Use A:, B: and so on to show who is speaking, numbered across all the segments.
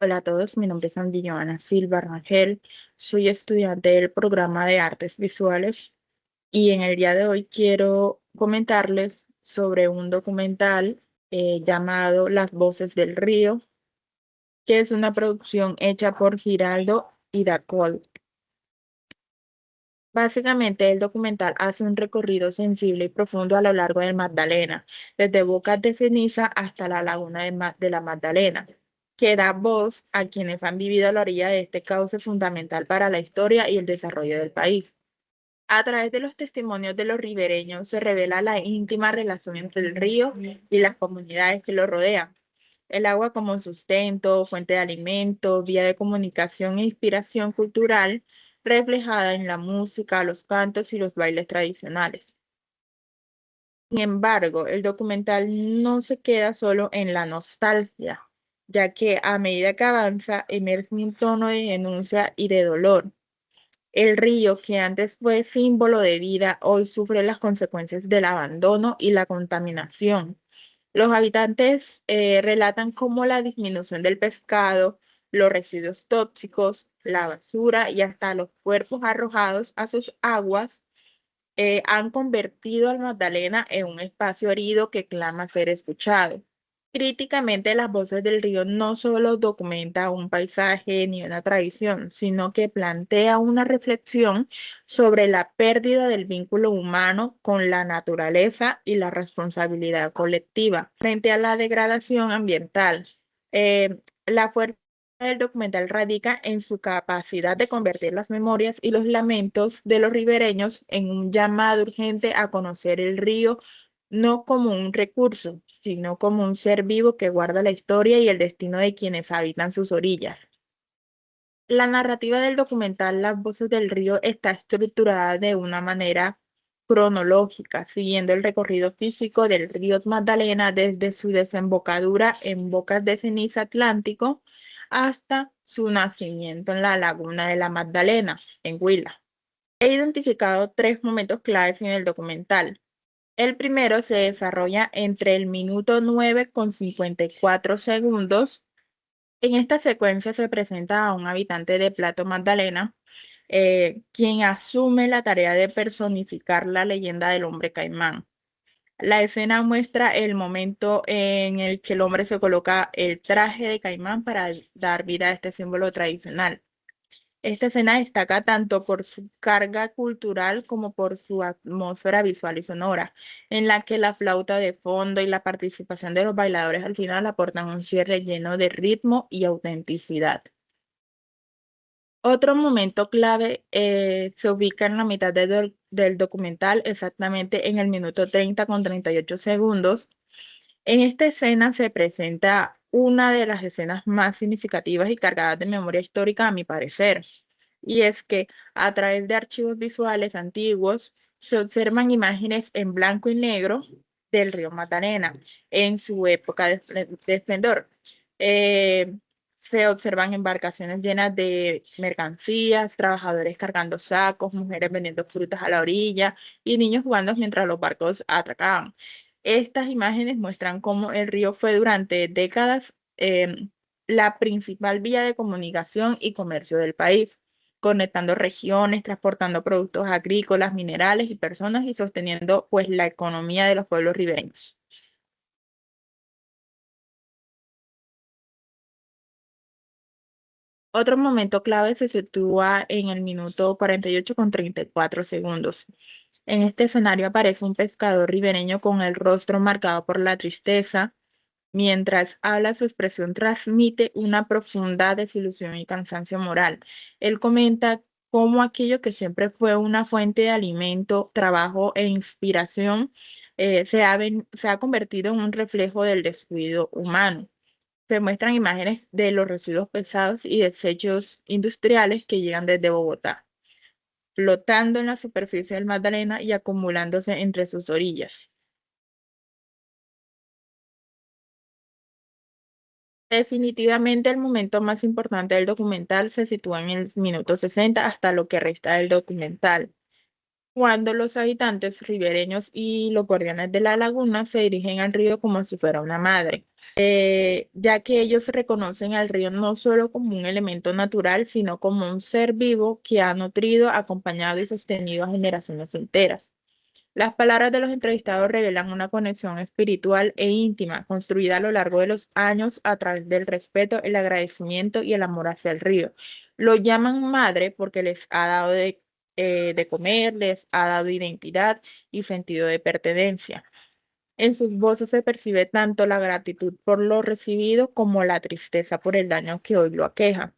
A: Hola a todos, mi nombre es Angie Joana Silva Rangel, soy estudiante del programa de Artes Visuales y en el día de hoy quiero comentarles sobre un documental llamado Las Voces del Río, que es una producción hecha por Giraldo y Dacol. Básicamente, el documental hace un recorrido sensible y profundo a lo largo del Magdalena, desde Bocas de Ceniza hasta la laguna de la Magdalena, que da voz a quienes han vivido a la orilla de este cauce fundamental para la historia y el desarrollo del país. A través de los testimonios de los ribereños se revela la íntima relación entre el río y las comunidades que lo rodean. El agua como sustento, fuente de alimento, vía de comunicación e inspiración cultural, reflejada en la música, los cantos y los bailes tradicionales. Sin embargo, el documental no se queda solo en la nostalgia, ya que a medida que avanza, emerge un tono de denuncia y de dolor. El río, que antes fue símbolo de vida, hoy sufre las consecuencias del abandono y la contaminación. Los habitantes relatan cómo la disminución del pescado, los residuos tóxicos, la basura y hasta los cuerpos arrojados a sus aguas han convertido al Magdalena en un espacio herido que clama ser escuchado. Críticamente, Las Voces del Río no solo documenta un paisaje ni una tradición, sino que plantea una reflexión sobre la pérdida del vínculo humano con la naturaleza y la responsabilidad colectiva frente a la degradación ambiental. La fuerza del documental radica en su capacidad de convertir las memorias y los lamentos de los ribereños en un llamado urgente a conocer el río no como un recurso, sino como un ser vivo que guarda la historia y el destino de quienes habitan sus orillas. La narrativa del documental Las Voces del Río está estructurada de una manera cronológica, siguiendo el recorrido físico del río Magdalena desde su desembocadura en Bocas de Ceniza Atlántico hasta su nacimiento en la laguna de la Magdalena, en Huila. He identificado tres momentos claves en el documental. El primero se desarrolla entre el minuto 9 con 54 segundos. En esta secuencia se presenta a un habitante de Plato Magdalena, quien asume la tarea de personificar la leyenda del hombre caimán. La escena muestra el momento en el que el hombre se coloca el traje de caimán para dar vida a este símbolo tradicional. Esta escena destaca tanto por su carga cultural como por su atmósfera visual y sonora, en la que la flauta de fondo y la participación de los bailadores al final aportan un cierre lleno de ritmo y autenticidad. Otro momento clave se ubica en la mitad del documental, exactamente en el minuto 30 con 38 segundos. En esta escena se presenta una de las escenas más significativas y cargadas de memoria histórica, a mi parecer. Y es que a través de archivos visuales antiguos se observan imágenes en blanco y negro del río Magdalena en su época de esplendor. Eh, Se observan embarcaciones llenas de mercancías, trabajadores cargando sacos, mujeres vendiendo frutas a la orilla y niños jugando mientras los barcos atracaban. Estas imágenes muestran cómo el río fue durante décadas la principal vía de comunicación y comercio del país, conectando regiones, transportando productos agrícolas, minerales y personas y sosteniendo pues la economía de los pueblos ribereños. Otro momento clave se sitúa en el minuto 48 con 34 segundos. En este escenario aparece un pescador ribereño con el rostro marcado por la tristeza. Mientras habla, su expresión transmite una profunda desilusión y cansancio moral. Él comenta cómo aquello que siempre fue una fuente de alimento, trabajo e inspiración se ha convertido en un reflejo del descuido humano. Se muestran imágenes de los residuos pesados y desechos industriales que llegan desde Bogotá, flotando en la superficie del Magdalena y acumulándose entre sus orillas. Definitivamente el momento más importante del documental se sitúa en el minuto 60 hasta lo que resta del documental. cuando los habitantes ribereños y los guardianes de la laguna se dirigen al río como si fuera una madre, ya que ellos reconocen al río no solo como un elemento natural, sino como un ser vivo que ha nutrido, acompañado y sostenido a generaciones enteras. Las palabras de los entrevistados revelan una conexión espiritual e íntima, construida a lo largo de los años a través del respeto, el agradecimiento y el amor hacia el río. Lo llaman madre porque les ha dado de comer, les ha dado identidad y sentido de pertenencia. En sus voces se percibe tanto la gratitud por lo recibido como la tristeza por el daño que hoy lo aqueja.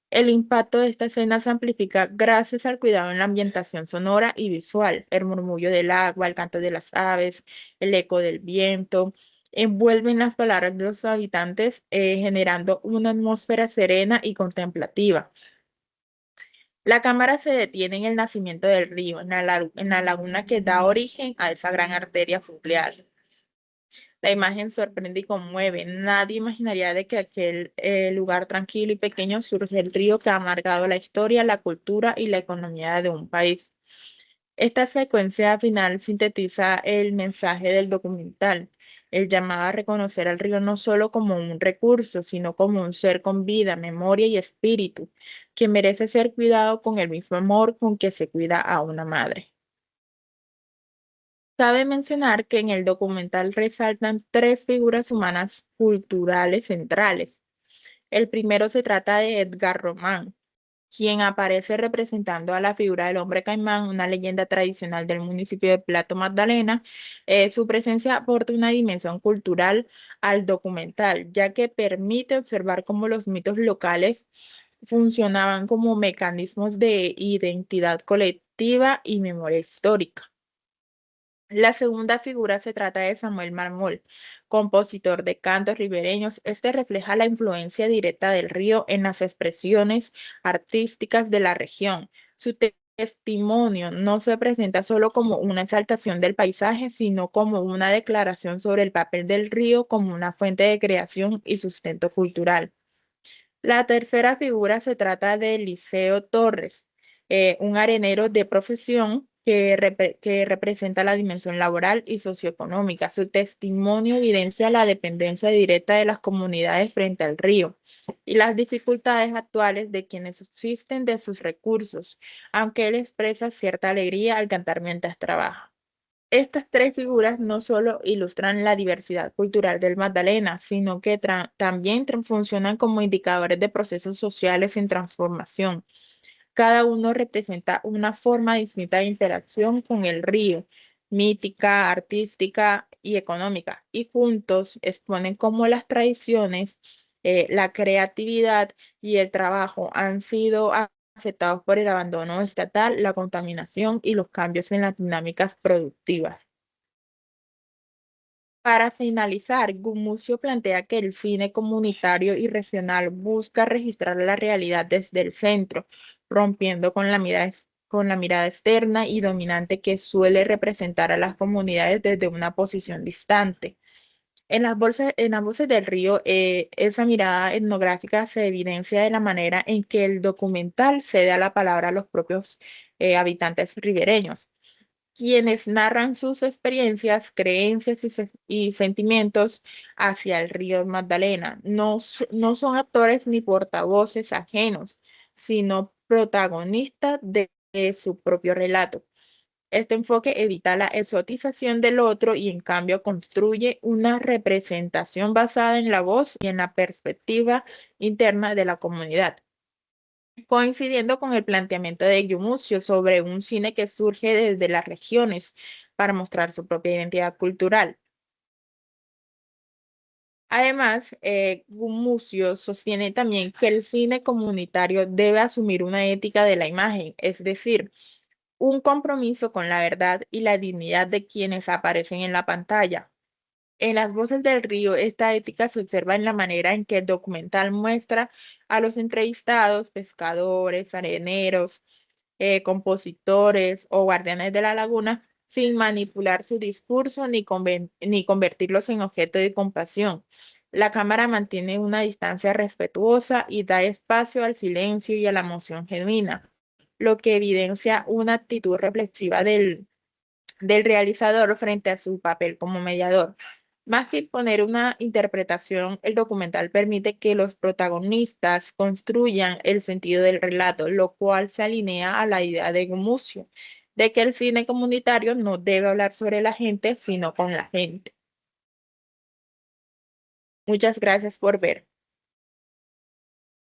A: El impacto de esta escena se amplifica gracias al cuidado en la ambientación sonora y visual. El murmullo del agua, el canto de las aves, el eco del viento, envuelven las palabras de los habitantes, generando una atmósfera serena y contemplativa. La cámara se detiene en el nacimiento del río, en la laguna que da origen a esa gran arteria fluvial. La imagen sorprende y conmueve. Nadie imaginaría de que aquel lugar tranquilo y pequeño surge el río que ha marcado la historia, la cultura y la economía de un país. Esta secuencia final sintetiza el mensaje del documental, el llamado a reconocer al río no solo como un recurso, sino como un ser con vida, memoria y espíritu, que merece ser cuidado con el mismo amor con que se cuida a una madre. Cabe mencionar que en el documental resaltan tres figuras humanas culturales centrales. El primero se trata de Edgar Román, quien aparece representando a la figura del hombre caimán, una leyenda tradicional del municipio de Plato Magdalena. Su presencia aporta una dimensión cultural al documental, ya que permite observar cómo los mitos locales funcionaban como mecanismos de identidad colectiva y memoria histórica. La segunda figura se trata de Samuel Marmol, compositor de cantos ribereños. Este refleja la influencia directa del río en las expresiones artísticas de la región. Su testimonio no se presenta solo como una exaltación del paisaje, sino como una declaración sobre el papel del río como una fuente de creación y sustento cultural. La tercera figura se trata de Eliseo Torres, un arenero de profesión que representa la dimensión laboral y socioeconómica. Su testimonio evidencia la dependencia directa de las comunidades frente al río y las dificultades actuales de quienes subsisten de sus recursos, aunque él expresa cierta alegría al cantar mientras trabaja. Estas tres figuras no solo ilustran la diversidad cultural del Magdalena, sino que también funcionan como indicadores de procesos sociales en transformación. Cada uno representa una forma distinta de interacción con el río, mítica, artística y económica, y juntos exponen cómo las tradiciones, la creatividad y el trabajo han sido afectados por el abandono estatal, la contaminación y los cambios en las dinámicas productivas. Para finalizar, Gumucio plantea que el cine comunitario y regional busca registrar la realidad desde el centro, rompiendo con la mirada externa y dominante que suele representar a las comunidades desde una posición distante. En las voces del río, esa mirada etnográfica se evidencia de la manera en que el documental cede a la palabra a los propios habitantes ribereños, quienes narran sus experiencias, creencias y sentimientos hacia el río Magdalena. No son actores ni portavoces ajenos, sino protagonistas de su propio relato. Este enfoque evita la exotización del otro y en cambio construye una representación basada en la voz y en la perspectiva interna de la comunidad, coincidiendo con el planteamiento de Gumucio sobre un cine que surge desde las regiones para mostrar su propia identidad cultural. Además, Gumucio sostiene también que el cine comunitario debe asumir una ética de la imagen, es decir, un compromiso con la verdad y la dignidad de quienes aparecen en la pantalla. En Las Voces del Río, esta ética se observa en la manera en que el documental muestra a los entrevistados, pescadores, areneros, compositores o guardianes de la laguna, sin manipular su discurso ni convertirlos en objeto de compasión. La cámara mantiene una distancia respetuosa y da espacio al silencio y a la emoción genuina, lo que evidencia una actitud reflexiva del realizador frente a su papel como mediador. Más que poner una interpretación, el documental permite que los protagonistas construyan el sentido del relato, lo cual se alinea a la idea de Gumucio, de que el cine comunitario no debe hablar sobre la gente, sino con la gente. Muchas gracias por ver.